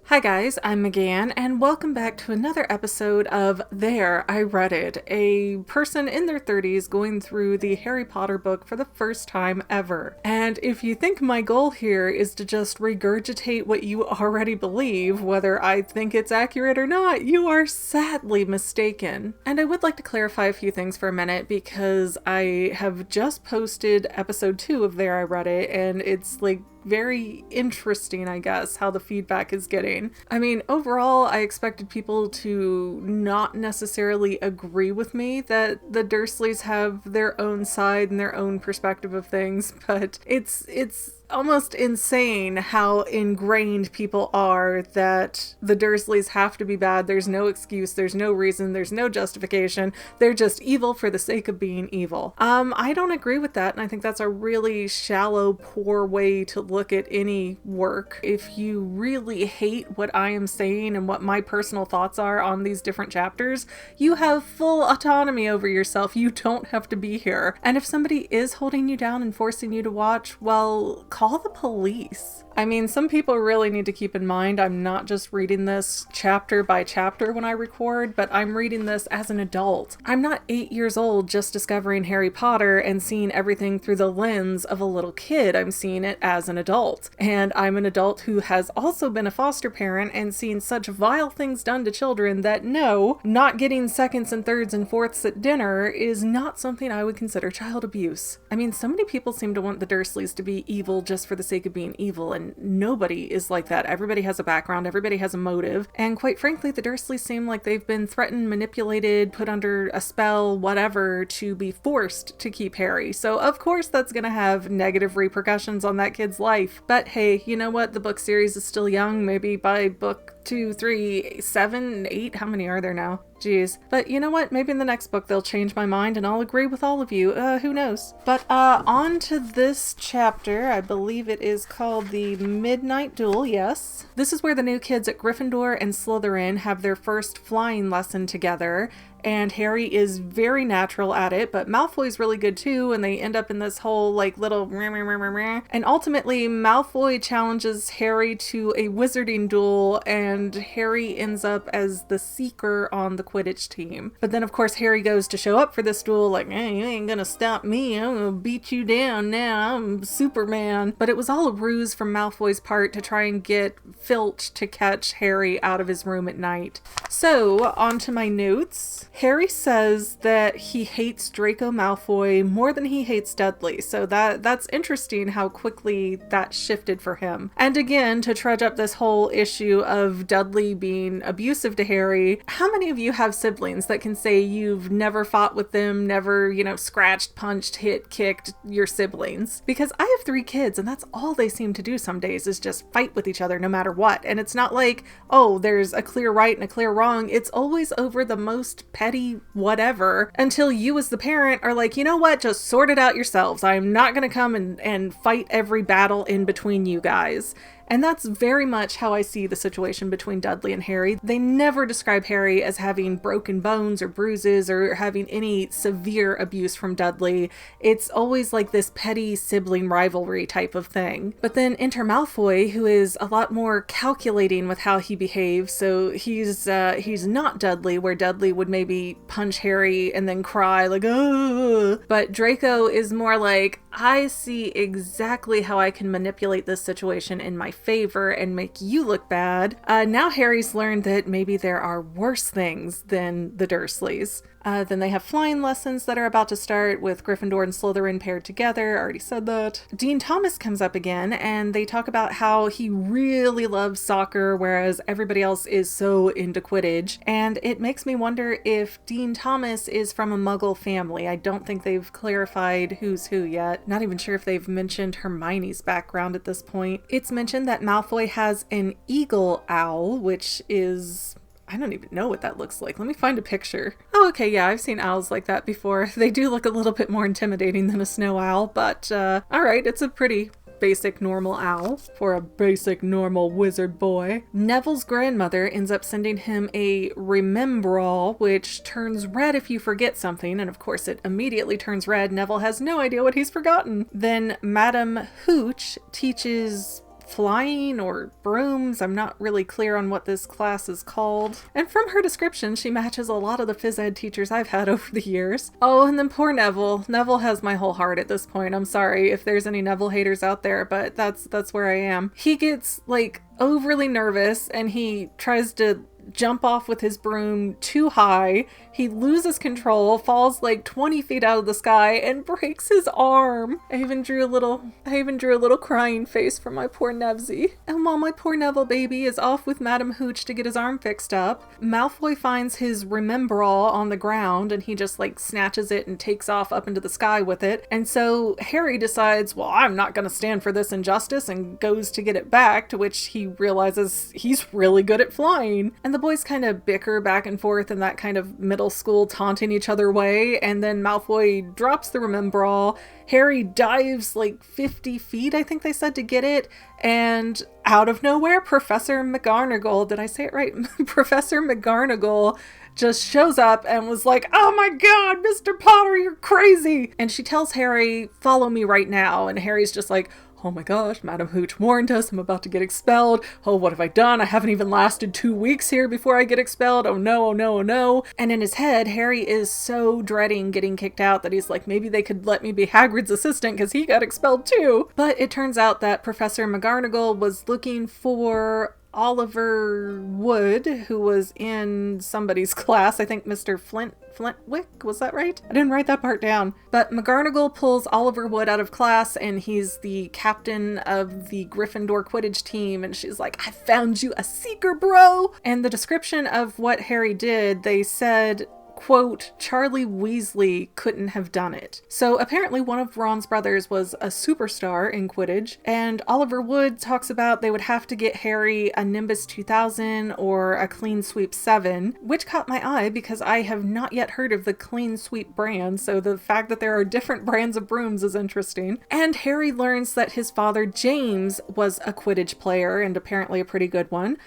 Hi guys, I'm McGann, and welcome back to another episode of There, I Read It, a person in their 30s going through the Harry Potter book for the first time ever. And if you think my goal here is to just regurgitate what you already believe, whether I think it's accurate or not, you are sadly mistaken. And I would like to clarify a few things for a minute because I have just posted episode 2 of There, I Read It, and it's very interesting, I guess, how the feedback is getting. I mean, overall, I expected people to not necessarily agree with me that the Dursleys have their own side and their own perspective of things, but it's almost insane how ingrained people are that the Dursleys have to be bad. There's no excuse, there's no reason, there's no justification. They're just evil for the sake of being evil. I don't agree with that, and I think that's a really shallow, poor way to look at any work. If you really hate what I am saying and what my personal thoughts are on these different chapters, you have full autonomy over yourself. You don't have to be here. And if somebody is holding you down and forcing you to watch, well, call the police. I mean, some people really need to keep in mind I'm not just reading this chapter by chapter when I record, but I'm reading this as an adult. I'm not 8 years old just discovering Harry Potter and seeing everything through the lens of a little kid. I'm seeing it as an adult. And I'm an adult who has also been a foster parent and seen such vile things done to children that no, not getting seconds and thirds and fourths at dinner is not something I would consider child abuse. I mean, so many people seem to want the Dursleys to be evil just for the sake of being evil, and nobody is like that. Everybody has a background, everybody has a motive, and quite frankly, the Dursleys seem like they've been threatened, manipulated, put under a spell, whatever, to be forced to keep Harry. So of course that's gonna have negative repercussions on that kid's life. But hey, you know what? The book series is still young. Maybe by book 2, 3, 7, 8, how many are there now? Jeez. But you know what? Maybe in the next book they'll change my mind and I'll agree with all of you. Who knows? But on to this chapter. I believe it is called The Midnight Duel, yes. This is where the new kids at Gryffindor and Slytherin have their first flying lesson together. And Harry is very natural at it, but Malfoy's really good too, and they end up in this whole little and ultimately Malfoy challenges Harry to a wizarding duel, and Harry ends up as the seeker on the Quidditch team. But then of course Harry goes to show up for this duel hey, you ain't gonna stop me, I'm gonna beat you down now, I'm Superman. But it was all a ruse from Malfoy's part to try and get Filch to catch Harry out of his room at night. So, on to my notes. Harry says that he hates Draco Malfoy more than he hates Dudley, so that's interesting how quickly that shifted for him. And again, to trudge up this whole issue of Dudley being abusive to Harry, how many of you have siblings that can say you've never fought with them, never, scratched, punched, hit, kicked your siblings? Because I have 3 kids, and that's all they seem to do some days is just fight with each other no matter what. And it's not like, oh, there's a clear right and a clear wrong. It's always over the most petty whatever until you as the parent are like, you know what, just sort it out yourselves. I'm not going to come and fight every battle in between you guys. And that's very much how I see the situation between Dudley and Harry. They never describe Harry as having broken bones or bruises or having any severe abuse from Dudley. It's always like this petty sibling rivalry type of thing. But then enter Malfoy, who is a lot more calculating with how he behaves. So he's not Dudley, where Dudley would maybe punch Harry and then cry oh. But Draco is more like, I see exactly how I can manipulate this situation in my favor and make you look bad. Now Harry's learned that maybe there are worse things than the Dursleys. Then they have flying lessons that are about to start with Gryffindor and Slytherin paired together. I already said that. Dean Thomas comes up again, and they talk about how he really loves soccer, whereas everybody else is so into Quidditch. And it makes me wonder if Dean Thomas is from a Muggle family. I don't think they've clarified who's who yet. Not even sure if they've mentioned Hermione's background at this point. It's mentioned that Malfoy has an eagle owl, which is... I don't even know what that looks like. Let me find a picture. Oh, okay, yeah, I've seen owls like that before. They do look a little bit more intimidating than a snow owl, but alright, it's a pretty basic normal owl for a basic normal wizard boy. Neville's grandmother ends up sending him a remembrall, which turns red if you forget something, and of course it immediately turns red. Neville has no idea what he's forgotten. Then Madame Hooch teaches flying or brooms. I'm not really clear on what this class is called. And from her description, she matches a lot of the phys ed teachers I've had over the years. Oh, and then poor Neville. Neville has my whole heart at this point. I'm sorry if there's any Neville haters out there, but that's where I am. He gets like overly nervous and he tries to jump off with his broom too high. He loses control, falls like 20 feet out of the sky, and breaks his arm. I even drew a little crying face for my poor Nevsy. And while my poor Neville baby is off with Madam Hooch to get his arm fixed up, Malfoy finds his Remembrall on the ground and he just like snatches it and takes off up into the sky with it. And so Harry decides, well, I'm not gonna stand for this injustice, and goes to get it back, to which he realizes he's really good at flying. And the boys kind of bicker back and forth in that kind of middle school taunting each other way, and then Malfoy drops the Remembrall. Harry dives like 50 feet, I think they said, to get it, and out of nowhere, Professor McGonagall, did I say it right? Professor McGonagall just shows up and was like, oh my god, Mr. Potter, you're crazy! And she tells Harry, follow me right now, and Harry's just like, oh my gosh, Madam Hooch warned us, I'm about to get expelled. Oh, what have I done? I haven't even lasted 2 weeks here before I get expelled. Oh no, oh no, oh no. And in his head, Harry is so dreading getting kicked out that he's like, maybe they could let me be Hagrid's assistant because he got expelled too. But it turns out that Professor McGonagall was looking for Oliver Wood, who was in somebody's class. I think Mr. Flintwick, was that right? I didn't write that part down. But McGonagall pulls Oliver Wood out of class, and he's the captain of the Gryffindor Quidditch team, and she's like, I found you a seeker, bro! And the description of what Harry did, they said, quote, Charlie Weasley couldn't have done it. So apparently one of Ron's brothers was a superstar in Quidditch, and Oliver Wood talks about they would have to get Harry a Nimbus 2000 or a Clean Sweep 7, which caught my eye because I have not yet heard of the Clean Sweep brand, so the fact that there are different brands of brooms is interesting. And Harry learns that his father, James, was a Quidditch player, and apparently a pretty good one.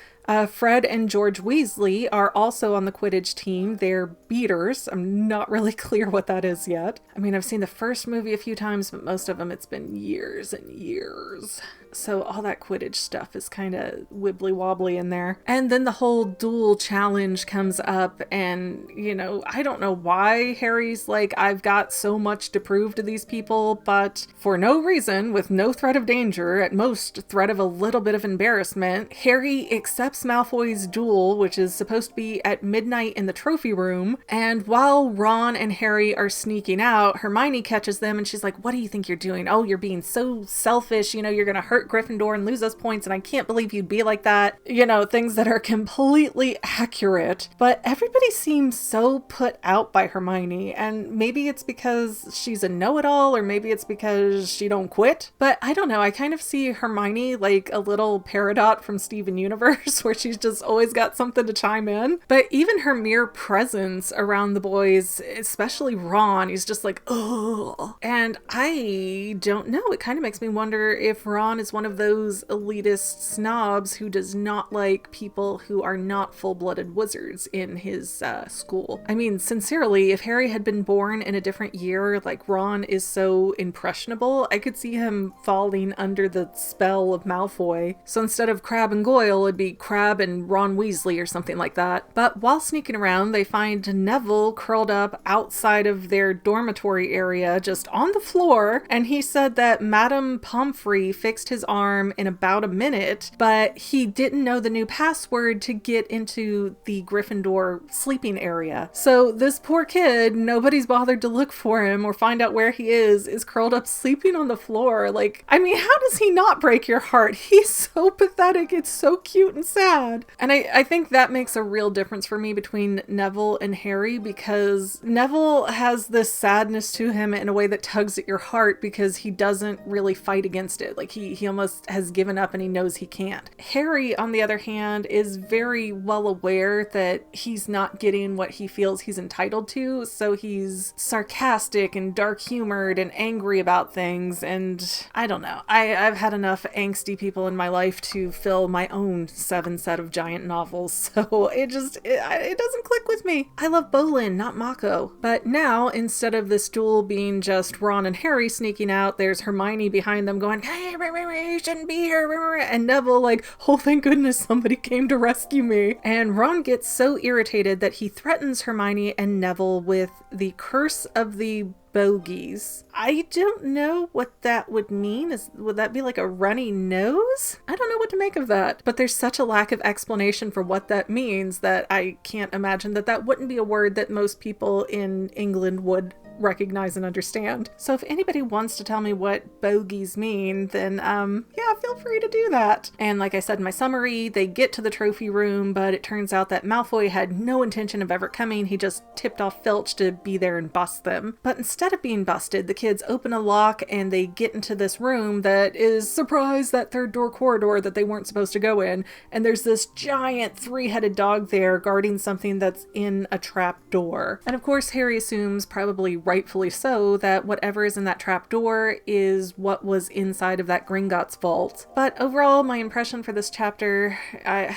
Fred and George Weasley are also on the Quidditch team. They're beaters. I'm not really clear what that is yet. I mean, I've seen the first movie a few times, but most of them it's been years and years. So all that Quidditch stuff is kind of wibbly wobbly in there. And then the whole duel challenge comes up, and, you know, I don't know why Harry's like, I've got so much to prove to these people, but for no reason, with no threat of danger, at most threat of a little bit of embarrassment, Harry accepts Malfoy's duel, which is supposed to be at midnight in the trophy room. And while Ron and Harry are sneaking out, Hermione catches them and she's like, what do you think you're doing? Oh, you're being so selfish, you know, you're gonna hurt Gryffindor and lose us points, and I can't believe you'd be like that. You know, things that are completely accurate. But everybody seems so put out by Hermione, and maybe it's because she's a know-it-all, or maybe it's because she don't quit. But I don't know, I kind of see Hermione like a little Peridot from Steven Universe, where she's just always got something to chime in. But even her mere presence around the boys, especially Ron, he's just like, oh. And I don't know, it kind of makes me wonder if Ron is one of those elitist snobs who does not like people who are not full-blooded wizards in his school. I mean, sincerely, if Harry had been born in a different year, like Ron is so impressionable, I could see him falling under the spell of Malfoy. So instead of Crabbe and Goyle, it'd be Crabbe and Ron Weasley or something like that. But while sneaking around, they find Neville curled up outside of their dormitory area, just on the floor, and he said that Madame Pomfrey fixed his arm in about a minute, but he didn't know the new password to get into the Gryffindor sleeping area. So this poor kid, nobody's bothered to look for him or find out where he is curled up sleeping on the floor. Like, I mean, how does he not break your heart? He's so pathetic. It's so cute and sad. And I think that makes a real difference for me between Neville and Harry, because Neville has this sadness to him in a way that tugs at your heart because he doesn't really fight against it. Like he almost has given up and he knows he can't. Harry, on the other hand, is very well aware that he's not getting what he feels he's entitled to, so he's sarcastic and dark-humored and angry about things, and I don't know. I've had enough angsty people in my life to fill my own 7 7 set of giant novels, so it doesn't click with me. I love Bolin, not Mako. But now, instead of this duel being just Ron and Harry sneaking out, there's Hermione behind them going, hey, you shouldn't be here, and Neville like, oh, thank goodness somebody came to rescue me. And Ron gets so irritated that he threatens Hermione and Neville with the curse of the bogies. I don't know what that would mean. Would that be like a runny nose? I don't know what to make of that. But there's such a lack of explanation for what that means that I can't imagine that wouldn't be a word that most people in England would recognize and understand. So if anybody wants to tell me what bogies mean, then yeah, feel free to do that. And like I said in my summary, they get to the trophy room, but it turns out that Malfoy had no intention of ever coming. He just tipped off Filch to be there and bust them. But instead of being busted, the kids open a lock and they get into this room that is, surprise, that third door corridor that they weren't supposed to go in. And there's this giant 3-headed dog there guarding something that's in a trap door. And of course, Harry assumes, probably rightfully so, that whatever is in that trap door is what was inside of that Gringotts vault. But overall, my impression for this chapter, it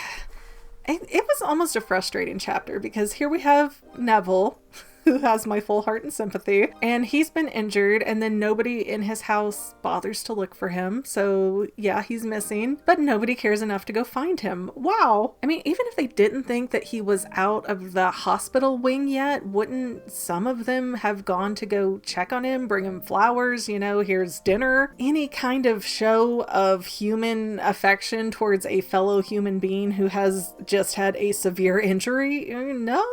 was almost a frustrating chapter because here we have Neville, who has my full heart and sympathy, and he's been injured, and then nobody in his house bothers to look for him. So yeah, he's missing, but nobody cares enough to go find him. Wow. I mean, even if they didn't think that he was out of the hospital wing yet, wouldn't some of them have gone to go check on him, bring him flowers, here's dinner, any kind of show of human affection towards a fellow human being who has just had a severe injury? No,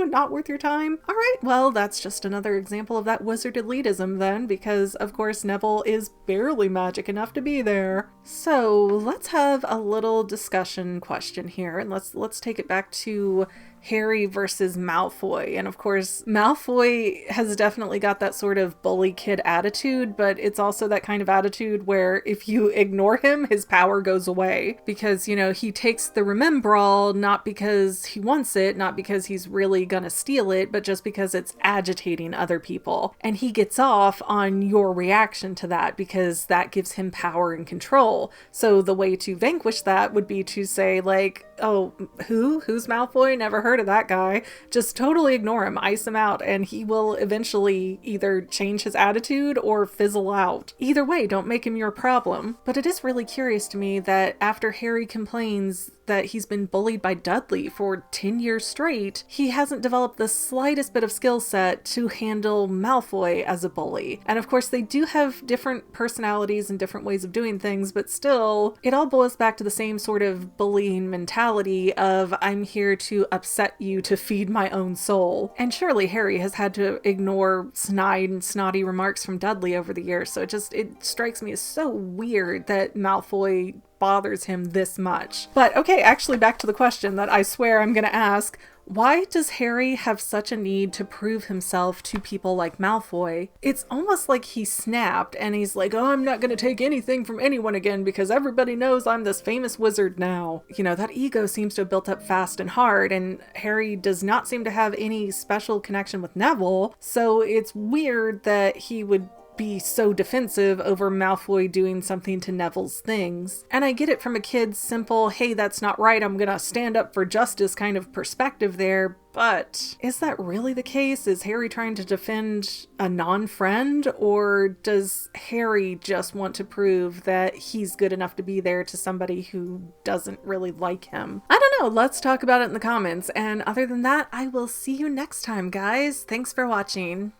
not worth your time. All right. Well, that's just another example of that wizard elitism then, because of course Neville is barely magic enough to be there. So let's have a little discussion question here, and let's take it back to Harry versus Malfoy. And of course, Malfoy has definitely got that sort of bully kid attitude, but it's also that kind of attitude where if you ignore him, his power goes away. Because, he takes the Remembrall not because he wants it, not because he's really gonna steal it, but just because it's agitating other people. And he gets off on your reaction to that because that gives him power and control. So the way to vanquish that would be to say like, oh, who's Malfoy? Never heard of that guy. Just totally ignore him, ice him out, and he will eventually either change his attitude or fizzle out. Either way, don't make him your problem. But it is really curious to me that after Harry complains that he's been bullied by Dudley for 10 years straight, he hasn't developed the slightest bit of skill set to handle Malfoy as a bully. And of course, they do have different personalities and different ways of doing things, but still, it all boils back to the same sort of bullying mentality of, I'm here to upset you to feed my own soul. And surely Harry has had to ignore snide and snotty remarks from Dudley over the years, so it strikes me as so weird that Malfoy bothers him this much. But okay, actually back to the question that I swear I'm gonna ask. Why does Harry have such a need to prove himself to people like Malfoy? It's almost like he snapped and he's like, oh, I'm not gonna take anything from anyone again because everybody knows I'm this famous wizard now. That ego seems to have built up fast and hard, and Harry does not seem to have any special connection with Neville, so it's weird that he would be so defensive over Malfoy doing something to Neville's things. And I get it from a kid's simple, hey, that's not right, I'm gonna stand up for justice kind of perspective there, but is that really the case? Is Harry trying to defend a non-friend, or does Harry just want to prove that he's good enough to be there to somebody who doesn't really like him? I don't know, let's talk about it in the comments, and other than that, I will see you next time, guys. Thanks for watching.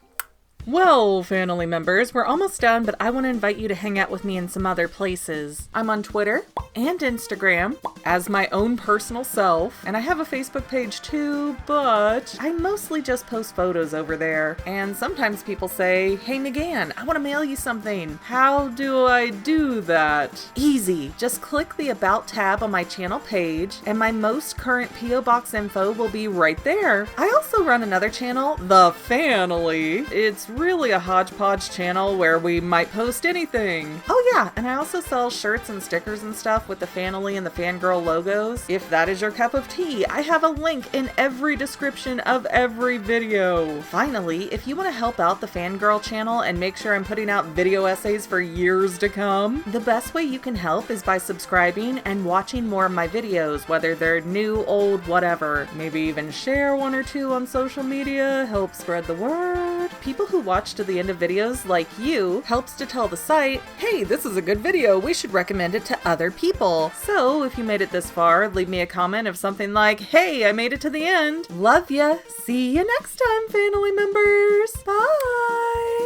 Well, Fanily members, we're almost done, but I want to invite you to hang out with me in some other places. I'm on Twitter and Instagram as my own personal self, and I have a Facebook page too, but I mostly just post photos over there. And sometimes people say, hey McGann, I want to mail you something. How do I do that? Easy. Just click the About tab on my channel page, and my most current P.O. Box info will be right there. I also run another channel, The Fanily. It's really a hodgepodge channel where we might post anything. Oh yeah, and I also sell shirts and stickers and stuff stuff with the Fanily and the Fangirl logos? If that is your cup of tea, I have a link in every description of every video. Finally, if you want to help out the Fangirl channel and make sure I'm putting out video essays for years to come, the best way you can help is by subscribing and watching more of my videos, whether they're new, old, whatever. Maybe even share one or two on social media, help spread the word. People who watch to the end of videos, like you, helps to tell the site, hey, this is a good video, we should recommend it to other people. So if you made it this far, leave me a comment of something like, hey, I made it to the end. Love ya. See you next time, Fanily members. Bye.